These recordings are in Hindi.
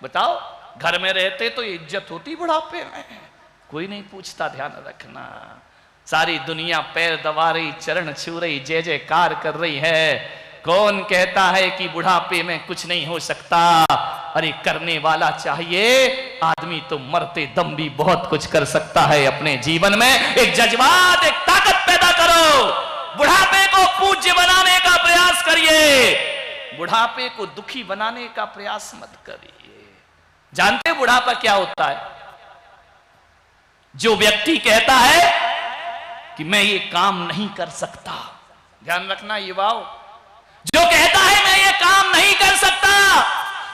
बताओ, घर में रहते तो इज्जत होती बुढ़ापे में, कोई नहीं पूछता, ध्यान रखना। सारी दुनिया पैर दबा रही, चरण छू रही, जय जयकार कर रही है। कौन कहता है कि बुढ़ापे में कुछ नहीं हो सकता? अरे करने वाला चाहिए। आदमी तो मरते दम भी बहुत कुछ कर सकता है अपने जीवन में। एक जज्बात, एक ताकत पैदा करो। बुढ़ापे को पूज्य बनाने का प्रयास करिए, बुढ़ापे को दुखी बनाने का प्रयास मत करिए। जानते बुढ़ापा क्या होता है? जो व्यक्ति कहता है कि मैं ये काम नहीं कर सकता, ध्यान रखना युवाओं, जो कहता है मैं ये काम नहीं कर सकता,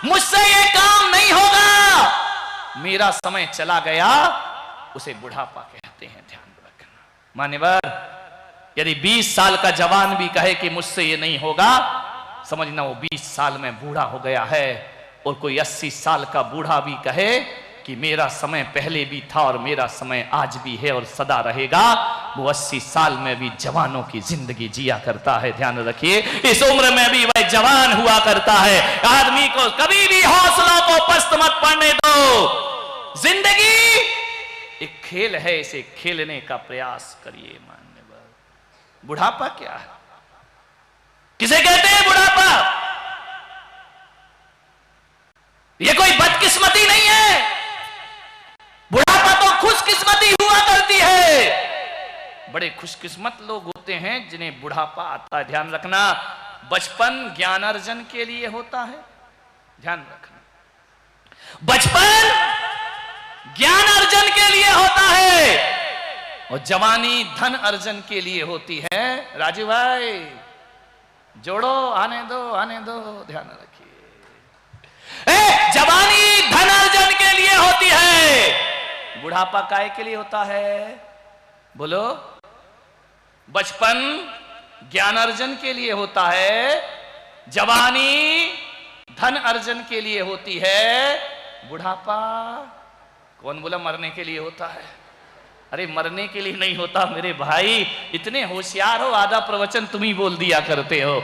मुझसे ये काम नहीं होगा, मेरा समय चला गया, उसे बुढ़ापा कहते हैं। ध्यान रखना मान्यवर, यदि 20 साल का जवान भी कहे कि मुझसे ये नहीं होगा, समझना वो 20 साल में बूढ़ा हो गया है। और कोई 80 साल का बूढ़ा भी कहे कि मेरा समय पहले भी था और मेरा समय आज भी है और सदा रहेगा, वो 80 साल में भी जवानों की जिंदगी जिया करता है। ध्यान रखिए, इस उम्र में भी वह जवान हुआ करता है। आदमी को कभी भी हौसलों को पस्त मत पड़ने दो। जिंदगी एक खेल है, इसे खेलने का प्रयास करिए। मान्यवर, बुढ़ापा क्या है? किसे कहते हैं बुढ़ापा? ये कोई बदकिस्मती नहीं है, बुढ़ापा तो खुशकिस्मती हुआ करती है। बड़े खुशकिस्मत लोग होते हैं जिन्हें बुढ़ापा आता है। ध्यान रखना, बचपन ज्ञान अर्जन के लिए होता है। ध्यान रखना, बचपन ज्ञान अर्जन के लिए होता है और जवानी धन अर्जन के लिए होती है। राजू भाई जोड़ो, आने दो, आने दो, ध्यान रखिए। जवानी धन अर्जन के लिए होती है, बुढ़ापा काय के लिए होता है? बोलो। बचपन ज्ञान अर्जन के लिए होता है, जवानी धन अर्जन के लिए होती है, बुढ़ापा कौन बोला मरने के लिए होता है? अरे मरने के लिए नहीं होता मेरे भाई, इतने होशियार हो, आधा प्रवचन तुम ही बोल दिया करते हो।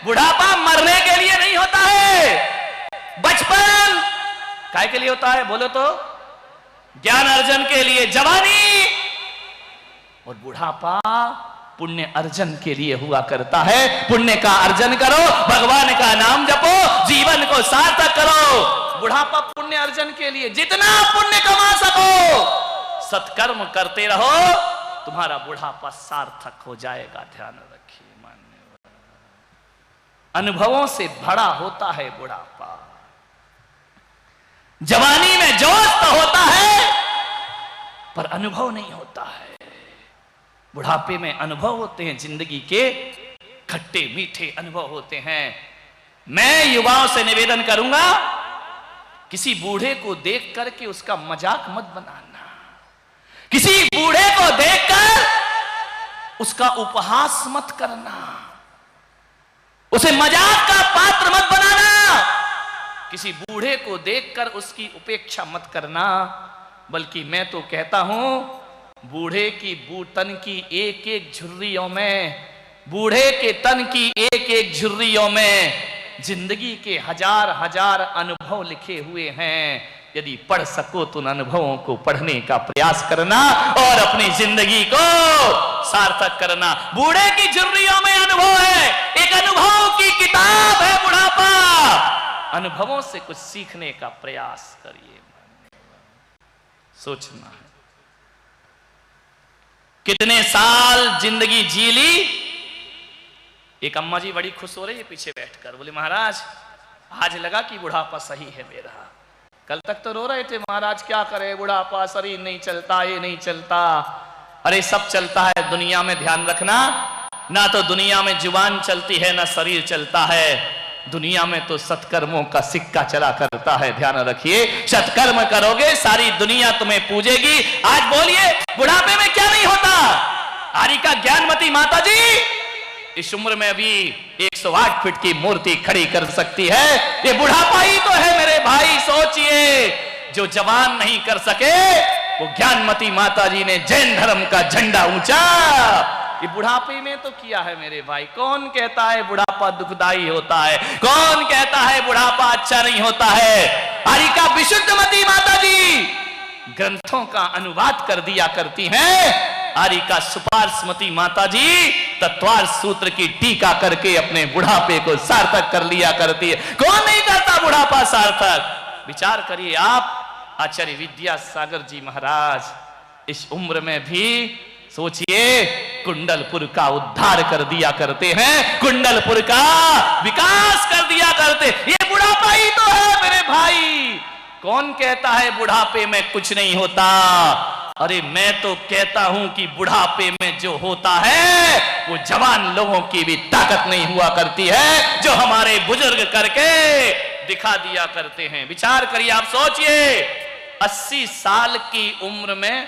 बुढ़ापा मरने के लिए नहीं होता है, बचपन काय के लिए होता है? बोलो तो। ज्ञान अर्जन के लिए जवानी, और बुढ़ापा पुण्य अर्जन के लिए हुआ करता है। पुण्य का अर्जन करो, भगवान का नाम जपो, जीवन को सार्थक करो। बुढ़ापा पुण्य अर्जन के लिए, जितना पुण्य कमा सको सत्कर्म करते रहो, तुम्हारा बुढ़ापा सार्थक हो जाएगा। ध्यान रखिए मान्यवर, अनुभवों से भरा होता है बुढ़ापा। जवानी में जोश तो होता है पर अनुभव नहीं होता है। बुढ़ापे में अनुभव होते हैं, जिंदगी के खट्टे मीठे अनुभव होते हैं। मैं युवाओं से निवेदन करूंगा, किसी बूढ़े को देख करके उसका मजाक मत बनाना, किसी बूढ़े को देखकर उसका उपहास मत करना, उसे मजाक का पात्र मत बनाना। किसी बूढ़े को देखकर उसकी उपेक्षा मत करना, बल्कि मैं तो कहता हूं बूढ़े की तन की एक एक झुर्रियों में, बूढ़े के तन की एक एक झुर्रियों में जिंदगी के हजार हजार अनुभव लिखे हुए हैं। यदि पढ़ सको तो उन अनुभवों को पढ़ने का प्रयास करना और अपनी जिंदगी को सार्थक करना। बूढ़े की झुर्रियों में अनुभव है, एक अनुभव की किताब है बुढ़ापा। अनुभवों से कुछ सीखने का प्रयास करिए। सोचना है कितने साल जिंदगी जी ली। एक अम्मा जी बड़ी खुश हो रही है पीछे बैठकर, बोले महाराज आज लगा कि बुढ़ापा सही है मेरा। कल तक तो रो रहे थे महाराज क्या करे, बुढ़ापा, शरीर नहीं चलता, ये नहीं चलता। अरे सब चलता है दुनिया में, ध्यान रखना। ना तो दुनिया में जुबान चलती है, ना शरीर चलता है। दुनिया में तो सत्कर्मों का सिक्का चला करता है। ध्यान रखिए, सत्कर्म करोगे सारी दुनिया तुम्हें पूजेगी। आज बोलिए बुढ़ापे में क्या नहीं होता? आरिका ज्ञानमती माता जी इस उम्र में अभी 108 फीट की मूर्ति खड़ी कर सकती है। ये बुढ़ापा ही तो है मेरे भाई। सोचिए, जो जवान नहीं कर सके वो ज्ञानमती माता जी ने जैन धर्म का झंडा ऊंचा ये बुढ़ापे में तो किया है मेरे भाई। कौन कहता है बुढ़ापा दुखदाई होता है? कौन कहता है बुढ़ापा अच्छा नहीं होता है? आरिका विशुद्धमती माता जी ग्रंथों का अनुवाद कर दिया करती हैं। आरिका सुपार्श्वती माता जी तत्वार सूत्र की टीका करके अपने बुढ़ापे को सार्थक कर लिया करती है। कौन नहीं करता बुढ़ापा सार्थक? विचार करिए आप, आचार्य विद्यासागर जी महाराज इस उम्र में भी सोचिए कुंडलपुर का उद्धार कर दिया करते हैं, कुंडलपुर का विकास कर दिया करते। ये बुढ़ापा ही तो है मेरे भाई। कौन कहता है बुढ़ापे में कुछ नहीं होता? अरे मैं तो कहता हूं कि बुढ़ापे में जो होता है वो जवान लोगों की भी ताकत नहीं हुआ करती है, जो हमारे बुजुर्ग करके दिखा दिया करते हैं। विचार करिए, आप सोचिए 80 साल की उम्र में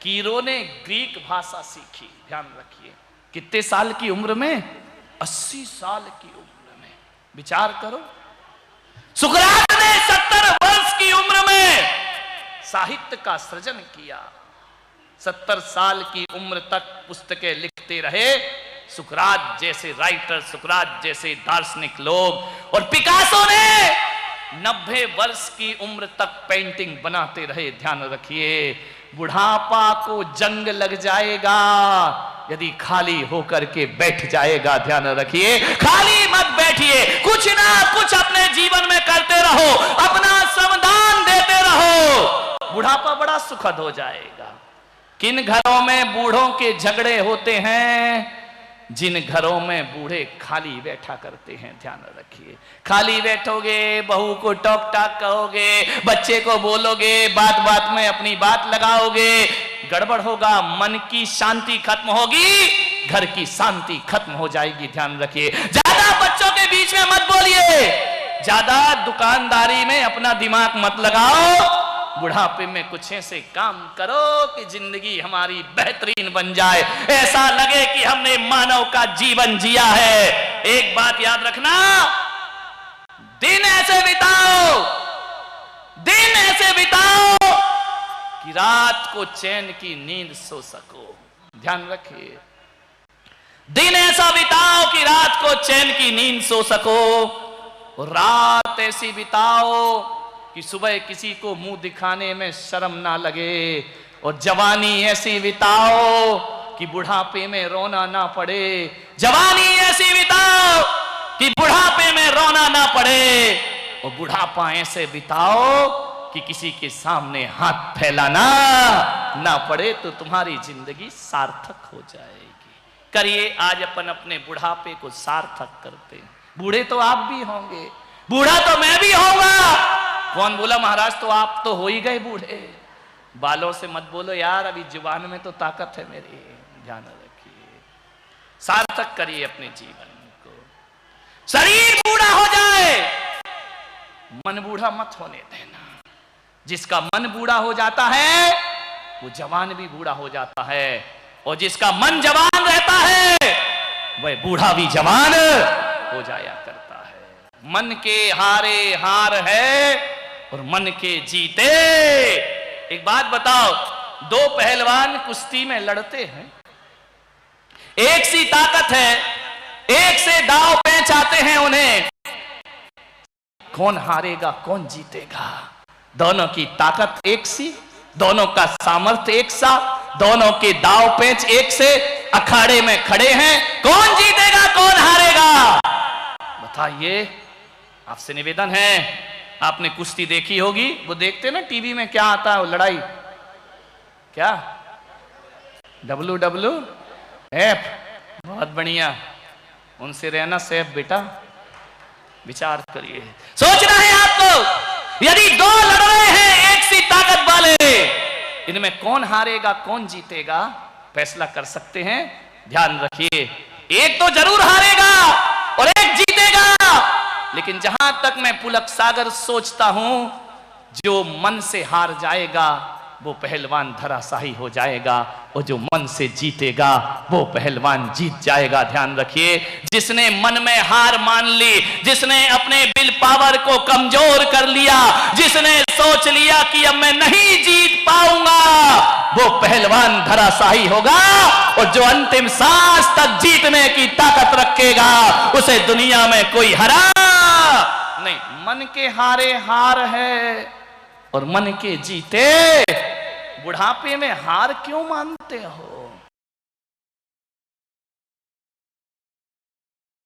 कीरो ने ग्रीक भाषा सीखी। ध्यान रखिए, कितने साल की उम्र में? 80 साल की उम्र में। विचार करो, सुकरात ने 70 वर्ष की उम्र में साहित्य का सृजन किया। 70 साल की उम्र तक पुस्तकें लिखते रहे सुकरात जैसे राइटर, सुकरात जैसे दार्शनिक लोग। और पिकासो ने 90 वर्ष की उम्र तक पेंटिंग बनाते रहे। ध्यान रखिए, बुढ़ापा को जंग लग जाएगा यदि खाली होकर के बैठ जाएगा। ध्यान रखिए, खाली मत बैठिए, कुछ ना कुछ अपने जीवन में करते रहो, अपना श्रमदान देते रहो, बुढ़ापा बड़ा सुखद हो जाएगा। किन घरों में बूढ़ों के झगड़े होते हैं? जिन घरों में बूढ़े खाली बैठा करते हैं। ध्यान रखिए, खाली बैठोगे, बहू को टॉक टाक कहोगे, बच्चे को बोलोगे, बात बात में अपनी बात लगाओगे, गड़बड़ होगा, मन की शांति खत्म होगी, घर की शांति खत्म हो जाएगी। ध्यान रखिए, ज्यादा बच्चों के बीच में मत बोलिए, ज्यादा दुकानदारी में अपना दिमाग मत लगाओ। बुढ़ापे में कुछ ऐसे काम करो कि जिंदगी हमारी बेहतरीन बन जाए, ऐसा लगे कि हमने मानव का जीवन जिया है। एक बात याद रखना, दिन ऐसे बिताओ, दिन ऐसे बिताओ कि रात को चैन की नींद सो सको। ध्यान रखिए, दिन ऐसा बिताओ कि रात को चैन की नींद सो सको, और रात ऐसी बिताओ कि सुबह किसी को मुंह दिखाने में शर्म ना लगे, और जवानी ऐसी बिताओ कि बुढ़ापे में रोना ना पड़े। जवानी ऐसी बिताओ कि बुढ़ापे में रोना ना पड़े, और बुढ़ापा ऐसे बिताओ कि किसी के सामने हाथ फैलाना ना पड़े, तो तुम्हारी जिंदगी सार्थक हो जाएगी। करिए आज अपन अपने बुढ़ापे को सार्थक करते हैं। बूढ़े तो आप भी होंगे, बूढ़ा तो मैं भी होऊंगा। कौन बोला महाराज तो आप तो हो ही गए बूढ़े? बालों से मत बोलो यार, अभी जुबान में तो ताकत है मेरी। ध्यान रखिए, सार्थक करिए अपने जीवन को। शरीर बूढ़ा हो जाए, मन बूढ़ा मत होने देना। जिसका मन बूढ़ा हो जाता है वो जवान भी बूढ़ा हो जाता है, और जिसका मन जवान रहता है वह बूढ़ा भी जवान हो जाया करता है। मन के हारे हार है और मन के जीते। एक बात बताओ, दो पहलवान कुश्ती में लड़ते हैं, एक सी ताकत है, एक से दांव पेंच आते हैं उन्हें, कौन हारेगा कौन जीतेगा? दोनों की ताकत एक सी, दोनों का सामर्थ्य एक सा, दोनों के दांव पेंच एक से, अखाड़े में खड़े हैं, कौन जीतेगा कौन हारेगा? बताइए। आपसे निवेदन है, आपने कुश्ती देखी होगी, वो देखते ना टीवी में क्या आता है, वो लड़ाई क्या WWF, बहुत बढ़िया, उनसे रहना सेफ बेटा। विचार करिए, सोचना है आपको, यदि दो लड़ रहे हैं एक सी ताकत वाले, इनमें कौन हारेगा कौन जीतेगा फैसला कर सकते हैं। ध्यान रखिए, एक तो जरूर हारेगा और एक जीतेगा। लेकिन जहां तक मैं पुलक सागर सोचता हूं, जो मन से हार जाएगा वो पहलवान धराशाही हो जाएगा, और जो मन से जीतेगा वो पहलवान जीत जाएगा। ध्यान रखिए, जिसने मन में हार मान ली, जिसने अपने विल पावर को कमजोर कर लिया, जिसने सोच लिया कि अब मैं नहीं जीत पाऊंगा, वो पहलवान धराशाही होगा, और जो अंतिम सांस तक जीतने की ताकत रखेगा उसे दुनिया में कोई हरा नहीं। मन के हारे हार है और मन के जीते। बुढ़ापे में हार क्यों मानते हो?